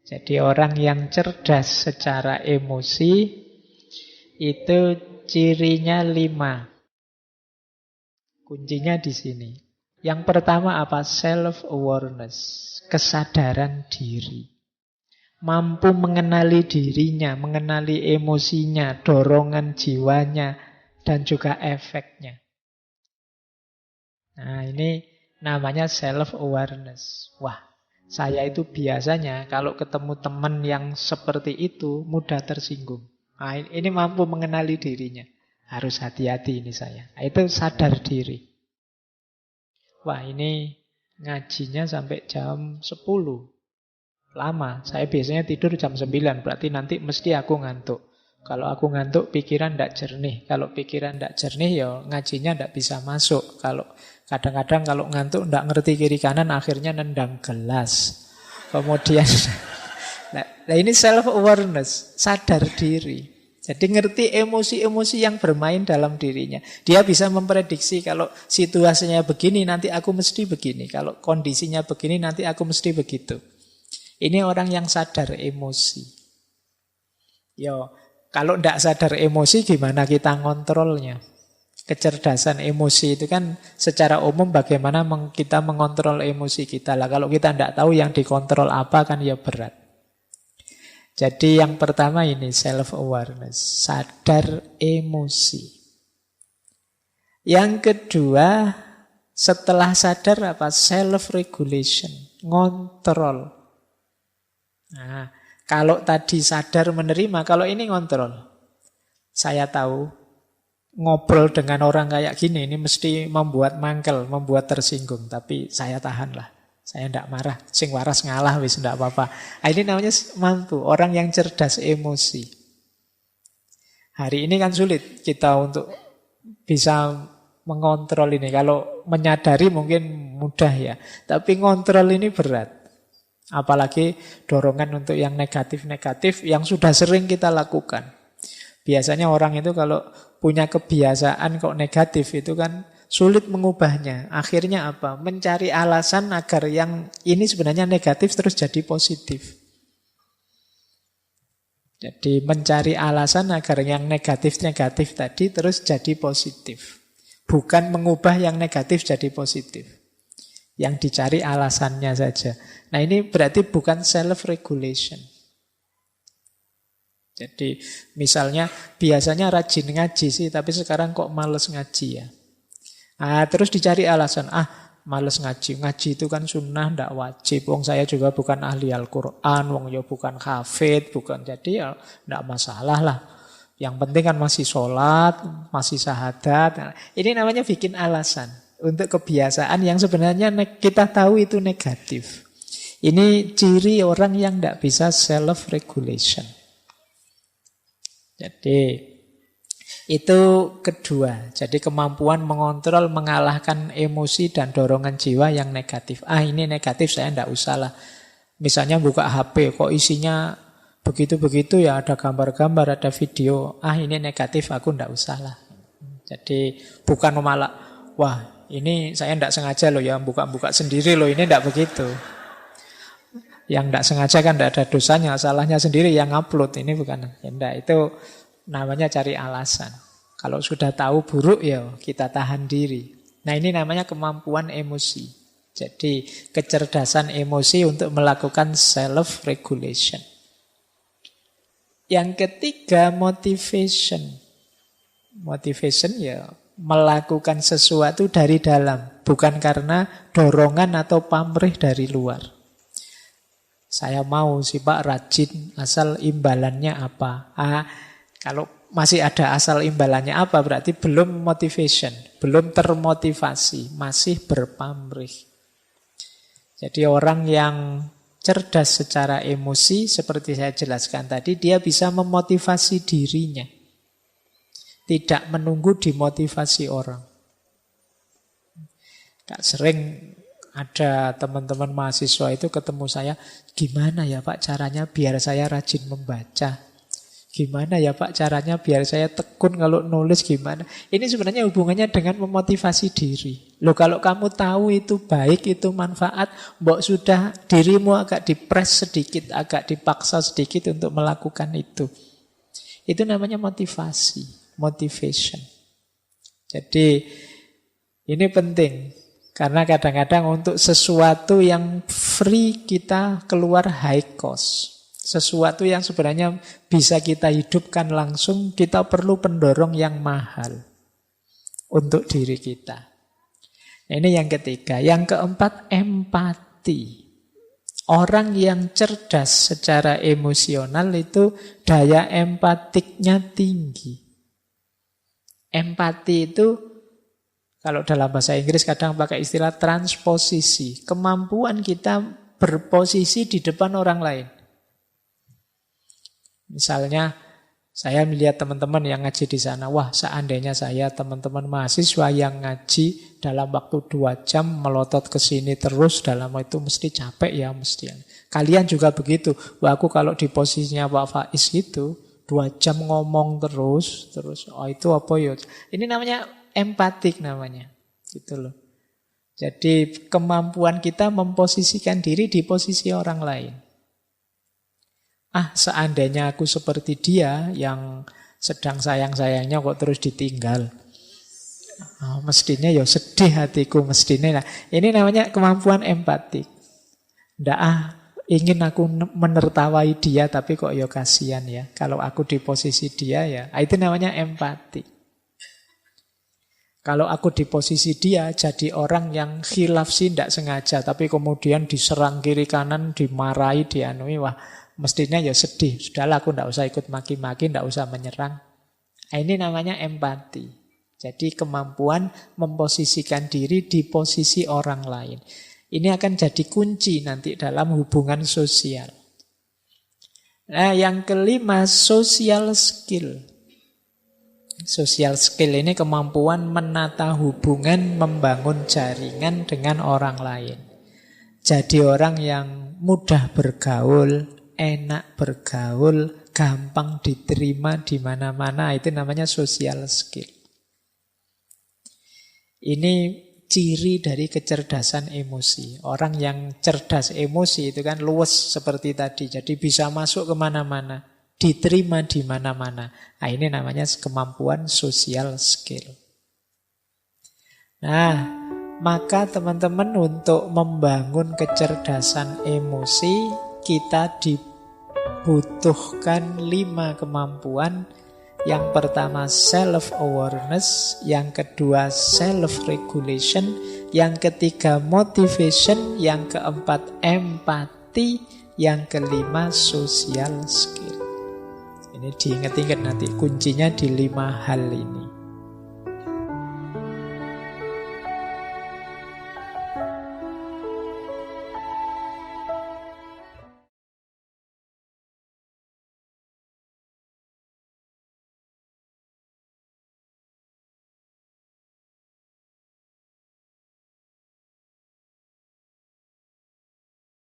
Jadi orang yang cerdas secara emosi itu cirinya 5. Kuncinya di sini. Yang pertama apa? Self-awareness. Kesadaran diri. Mampu mengenali dirinya, mengenali emosinya, dorongan jiwanya, dan juga efeknya. Nah, ini namanya self-awareness. Wah, saya itu biasanya kalau ketemu teman yang seperti itu mudah tersinggung. Nah, ini mampu mengenali dirinya. Harus hati-hati ini saya. Nah, itu sadar diri. Wah, ini ngajinya sampai jam 10. Lama. Saya biasanya tidur jam 9. Berarti nanti mesti aku ngantuk. Kalau aku ngantuk, pikiran tidak jernih. Kalau pikiran tidak jernih, ya ngajinya tidak bisa masuk. Kalau kadang-kadang kalau ngantuk tidak ngerti kiri kanan, akhirnya nendang gelas. Kemudian, nah ini self-awareness, sadar diri. Jadi ngerti emosi-emosi yang bermain dalam dirinya. Dia bisa memprediksi kalau situasinya begini, nanti aku mesti begini. Kalau kondisinya begini, nanti aku mesti begitu. Ini orang yang sadar emosi. Yo, kalau tidak sadar emosi, gimana kita ngontrolnya? Kecerdasan emosi itu kan secara umum bagaimana kita mengontrol emosi kita. Lah kalau kita tidak tahu yang dikontrol apa kan ya berat. Jadi yang pertama ini self-awareness, sadar emosi. Yang kedua, setelah sadar apa? Self-regulation, ngontrol. Nah, kalau tadi sadar menerima, kalau ini ngontrol. Saya tahu ngobrol dengan orang kayak gini ini mesti membuat mangkel, membuat tersinggung, tapi saya tahanlah. Saya tidak marah, sing waras ngalah wis tidak apa-apa. Nah, ini namanya mampu, orang yang cerdas emosi. Hari ini kan sulit kita untuk bisa mengontrol ini. Kalau menyadari mungkin mudah ya, tapi ngontrol ini berat. Apalagi dorongan untuk yang negatif-negatif yang sudah sering kita lakukan. Biasanya orang itu kalau punya kebiasaan kok negatif itu kan sulit mengubahnya. Akhirnya apa? Mencari alasan agar yang ini sebenarnya negatif terus jadi positif. Jadi mencari alasan agar yang negatif-negatif tadi terus jadi positif. Bukan mengubah yang negatif jadi positif. Yang dicari alasannya saja. Nah ini berarti bukan self-regulation. Jadi misalnya biasanya rajin ngaji sih, tapi sekarang kok males ngaji ya. Nah, terus dicari alasan, males ngaji. Ngaji itu kan sunnah, tidak wajib. Wong saya juga bukan ahli Al-Quran, wong ya bukan hafid, bukan. Jadi ya tidak masalah lah. Yang penting kan masih sholat, masih syahadat. Nah, ini namanya bikin alasan untuk kebiasaan yang sebenarnya kita tahu itu negatif. Ini ciri orang yang tidak bisa self-regulation. Jadi itu kedua. Jadi kemampuan mengontrol, mengalahkan emosi dan dorongan jiwa yang negatif. Ini negatif saya tidak usah lah. Misalnya buka HP, kok isinya begitu-begitu ya, ada gambar-gambar, ada video. Ini negatif, aku tidak usah lah. Jadi bukan malah, wah ini saya tidak sengaja loh ya, buka-buka sendiri loh, ini tidak begitu. Yang tidak sengaja kan tidak ada dosanya, salahnya sendiri yang upload. Ini bukan, ya enggak, itu namanya cari alasan. Kalau sudah tahu buruk ya kita tahan diri. Nah ini namanya kemampuan emosi. Jadi kecerdasan emosi untuk melakukan self-regulation. Yang ketiga motivation. Motivation ya melakukan sesuatu dari dalam. Bukan karena dorongan atau pamrih dari luar. Saya mau sih Pak rajin, asal imbalannya apa? Kalau masih ada asal imbalannya apa, berarti belum motivation, belum termotivasi, masih berpamrih. Jadi orang yang cerdas secara emosi, seperti saya jelaskan tadi, dia bisa memotivasi dirinya. Tidak menunggu dimotivasi orang. Sering ada teman-teman mahasiswa itu ketemu saya, gimana ya Pak caranya biar saya rajin membaca? Gimana ya Pak caranya biar saya tekun kalau nulis gimana? Ini sebenarnya hubungannya dengan memotivasi diri. Loh kalau kamu tahu itu baik, itu manfaat, mbok sudah dirimu agak dipres sedikit, agak dipaksa sedikit untuk melakukan itu. Itu namanya motivasi, motivation. Jadi ini penting. Karena kadang-kadang untuk sesuatu yang free kita keluar high cost. Sesuatu yang sebenarnya bisa kita hidupkan langsung, kita perlu pendorong yang mahal untuk diri kita. Nah, ini yang ketiga. Yang keempat, empati. Orang yang cerdas secara emosional itu daya empatiknya tinggi. Empati itu, kalau dalam bahasa Inggris kadang pakai istilah transposisi. Kemampuan kita berposisi di depan orang lain. Misalnya, saya melihat teman-teman yang ngaji di sana. Wah, seandainya saya teman-teman mahasiswa yang ngaji dalam waktu 2 jam melotot ke sini terus, dalam itu mesti capek ya, mesti. Kalian juga begitu. Wah, aku kalau di posisinya Pak Faiz gitu, 2 jam ngomong terus, oh itu apa ya? Ini namanya empatik namanya. Gitu loh. Jadi kemampuan kita memposisikan diri di posisi orang lain. Seandainya aku seperti dia yang sedang sayang-sayangnya kok terus ditinggal. Mestinya ya sedih hatiku mestinya. Nah, ini namanya kemampuan empatik. Nggak ingin aku menertawai dia tapi kok ya kasihan ya. Kalau aku di posisi dia ya, itu namanya empati. Kalau aku di posisi dia jadi orang yang khilaf sih tidak sengaja, tapi kemudian diserang kiri kanan, dimarahi, dianui, wah mestinya ya sedih. Sudahlah aku tidak usah ikut maki-maki, tidak usah menyerang. Ini namanya empati. Jadi kemampuan memposisikan diri di posisi orang lain. Ini akan jadi kunci nanti dalam hubungan sosial. Nah, yang kelima, social skill. Social skill ini kemampuan menata hubungan, membangun jaringan dengan orang lain. Jadi orang yang mudah bergaul, enak bergaul, gampang diterima di mana-mana, itu namanya social skill. Ini ciri dari kecerdasan emosi. Orang yang cerdas emosi itu kan luwes seperti tadi, jadi bisa masuk kemana-mana, diterima di mana-mana. Nah, ini namanya kemampuan social skill. Nah, maka teman-teman untuk membangun kecerdasan emosi, kita dibutuhkan 5 kemampuan. Yang pertama self-awareness, yang kedua self-regulation, yang ketiga motivation, yang keempat empati, yang kelima social skill. Ini diingat-ingat nanti kuncinya di 5 hal ini.